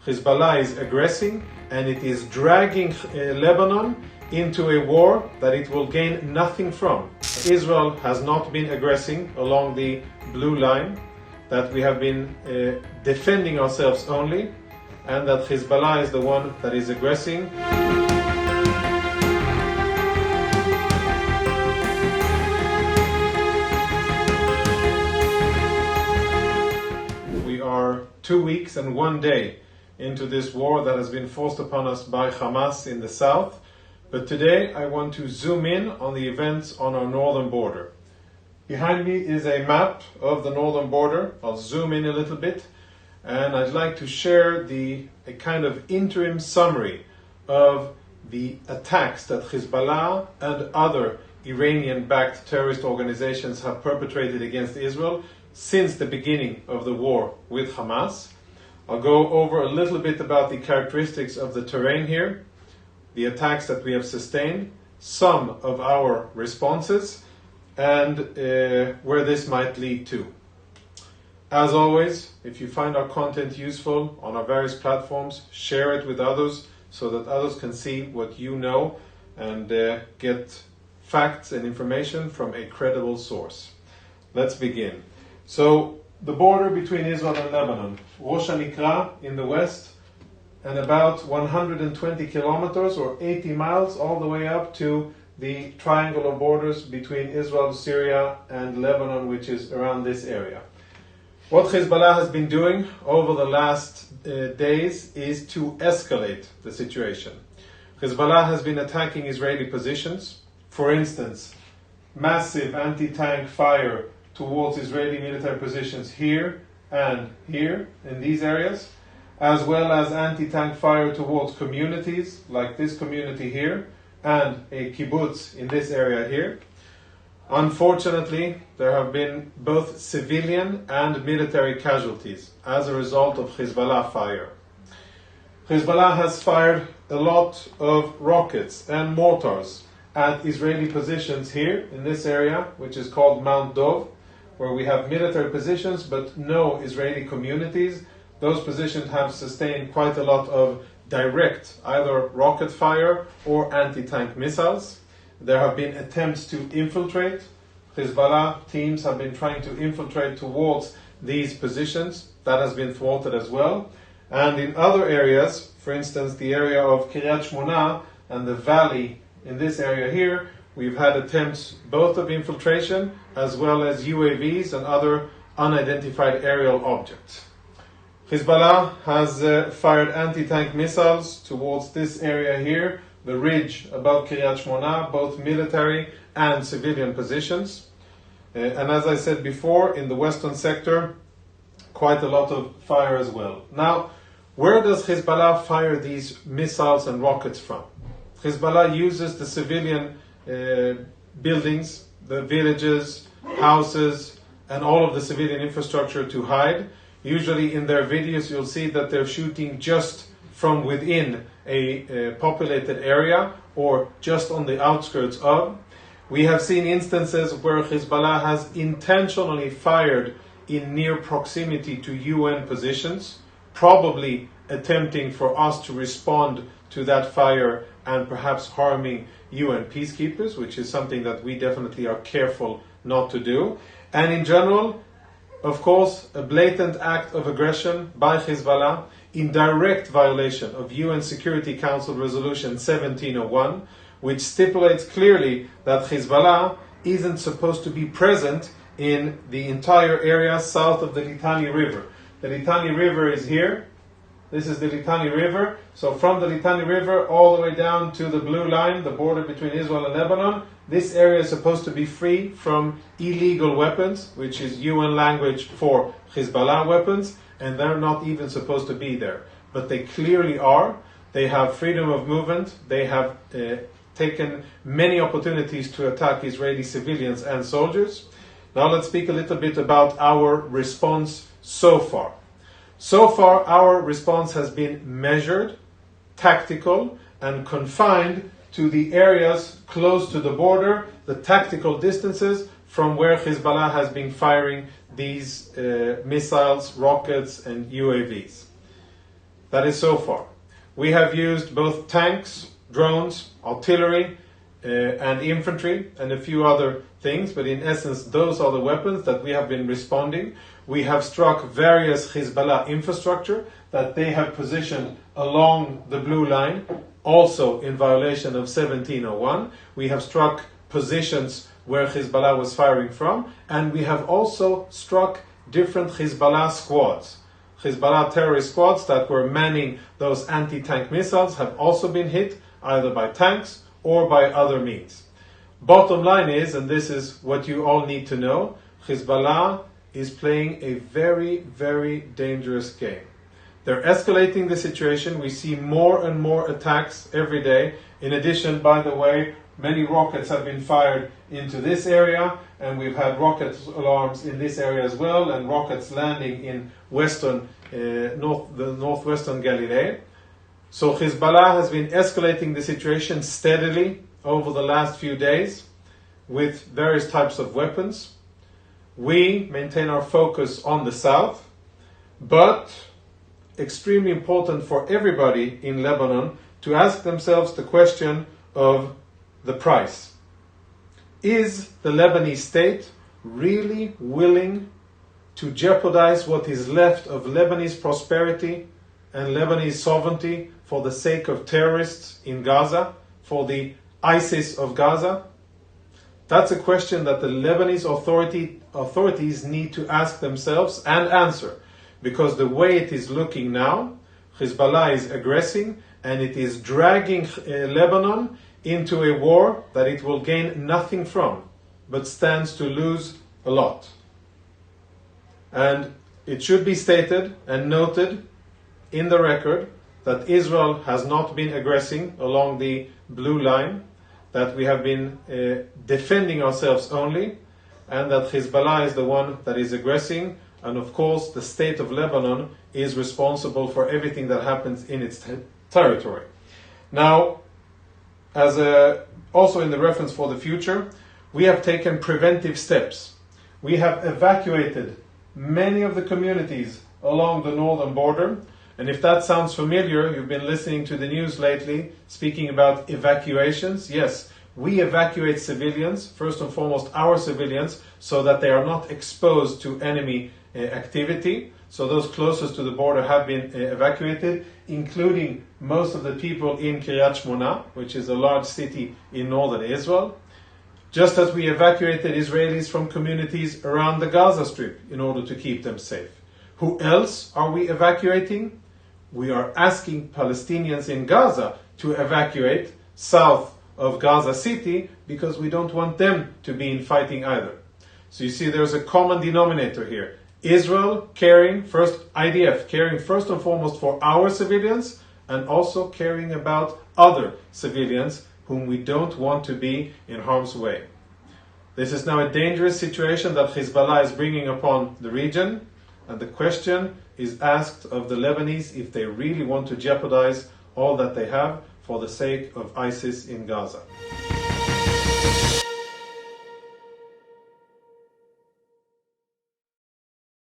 Hezbollah is aggressing, and it is dragging Lebanon into a war that it will gain nothing from. Israel has not been aggressing along the blue line, that we have been defending ourselves only, and that Hezbollah is the one that is aggressing. We are 2 weeks and 1 day into this war that has been forced upon us by Hamas in the south. But today I want to zoom in on the events on our northern border. Behind me is a map of the northern border. I'll zoom in a little bit, and I'd like to share a kind of interim summary of the attacks that Hezbollah and other Iranian-backed terrorist organizations have perpetrated against Israel since the beginning of the war with Hamas. I'll go over a little bit about the characteristics of the terrain here, the attacks that we have sustained, some of our responses, and where this might lead to. As always, if you find our content useful on our various platforms, share it with others so that others can see what you know and get facts and information from a credible source. Let's begin. So, the border between Israel and Lebanon, Rosh HaNikra in the west, and about 120 kilometers or 80 miles all the way up to the triangle of borders between Israel, Syria, and Lebanon, which is around this area. What Hezbollah has been doing over the last days is to escalate the situation. Hezbollah has been attacking Israeli positions. For instance, massive anti-tank fire towards Israeli military positions here and here in these areas, as well as anti-tank fire towards communities like this community here and a kibbutz in this area here. Unfortunately, there have been both civilian and military casualties as a result of Hezbollah fire. Hezbollah has fired a lot of rockets and mortars at Israeli positions here in this area, which is called Mount Dov, where we have military positions but no Israeli communities. Those positions have sustained quite a lot of direct either rocket fire or anti-tank missiles. There have been attempts to infiltrate. Hezbollah teams have been trying to infiltrate towards these positions. That has been thwarted as well. And in other areas, for instance, the area of Kiryat Shmona and the valley in this area here, we've had attempts both of infiltration as well as UAVs and other unidentified aerial objects. Hezbollah has fired anti-tank missiles towards this area here, the ridge above Kiryat Shmona, both military and civilian positions. And as I said before, in the western sector, quite a lot of fire as well. Now, where does Hezbollah fire these missiles and rockets from? Hezbollah uses the civilian buildings, the villages, houses, and all of the civilian infrastructure to hide. Usually in their videos you'll see that they're shooting just from within a populated area or just on the outskirts of. We have seen instances where Hezbollah has intentionally fired in near proximity to UN positions, probably attempting for us to respond to that fire and perhaps harming UN peacekeepers, which is something that we definitely are careful not to do. And in general, of course, a blatant act of aggression by Hezbollah in direct violation of UN Security Council Resolution 1701, which stipulates clearly that Hezbollah isn't supposed to be present in the entire area south of the Litani River. The Litani River is here. This is the Litani River. So from the Litani River all the way down to the blue line, the border between Israel and Lebanon, this area is supposed to be free from illegal weapons, which is UN language for Hezbollah weapons, and they're not even supposed to be there. But they clearly are. They have freedom of movement. They have taken many opportunities to attack Israeli civilians and soldiers. Now let's speak a little bit about our response so far. So far, our response has been measured, tactical, and confined to the areas close to the border, the tactical distances from where Hezbollah has been firing these missiles, rockets, and UAVs. That is so far. We have used both tanks, drones, artillery, and infantry, and a few other things, but in essence, those are the weapons that we have been responding. We have struck various Hezbollah infrastructure that they have positioned along the blue line, also in violation of 1701. We have struck positions where Hezbollah was firing from, and we have also struck different Hezbollah squads. Hezbollah terrorist squads that were manning those anti-tank missiles have also been hit, either by tanks or by other means. Bottom line is, and this is what you all need to know, Hezbollah is playing a very, very dangerous game. They're escalating the situation. We see more and more attacks every day. In addition, by the way, many rockets have been fired into this area, and we've had rocket alarms in this area as well, and rockets landing in the northwestern Galilee. So Hezbollah has been escalating the situation steadily over the last few days with various types of weapons. We maintain our focus on the south, but extremely important for everybody in Lebanon to ask themselves the question of the price. Is the Lebanese state really willing to jeopardize what is left of Lebanese prosperity and Lebanese sovereignty for the sake of terrorists in Gaza, for the ISIS of Gaza? That's a question that the Lebanese authorities need to ask themselves and answer, because the way it is looking now, Hezbollah is aggressing and it is dragging Lebanon into a war that it will gain nothing from, but stands to lose a lot. And it should be stated and noted in the record that Israel has not been aggressing along the blue line, that we have been defending ourselves only, and that Hezbollah is the one that is aggressing, and of course the state of Lebanon is responsible for everything that happens in its territory. Now, also in the reference for the future, we have taken preventive steps. We have evacuated many of the communities along the northern border, and if that sounds familiar, you've been listening to the news lately speaking about evacuations. Yes, we evacuate civilians, first and foremost our civilians, so that they are not exposed to enemy activity. So those closest to the border have been evacuated, including most of the people in Kiryat Shmona, which is a large city in northern Israel. Just as we evacuated Israelis from communities around the Gaza Strip in order to keep them safe. Who else are we evacuating? We are asking Palestinians in Gaza to evacuate south of Gaza City because we don't want them to be in fighting either. So you see there's a common denominator here. Israel IDF caring first and foremost for our civilians, and also caring about other civilians whom we don't want to be in harm's way. This is now a dangerous situation that Hezbollah is bringing upon the region, and the question is asked of the Lebanese if they really want to jeopardize all that they have for the sake of ISIS in Gaza.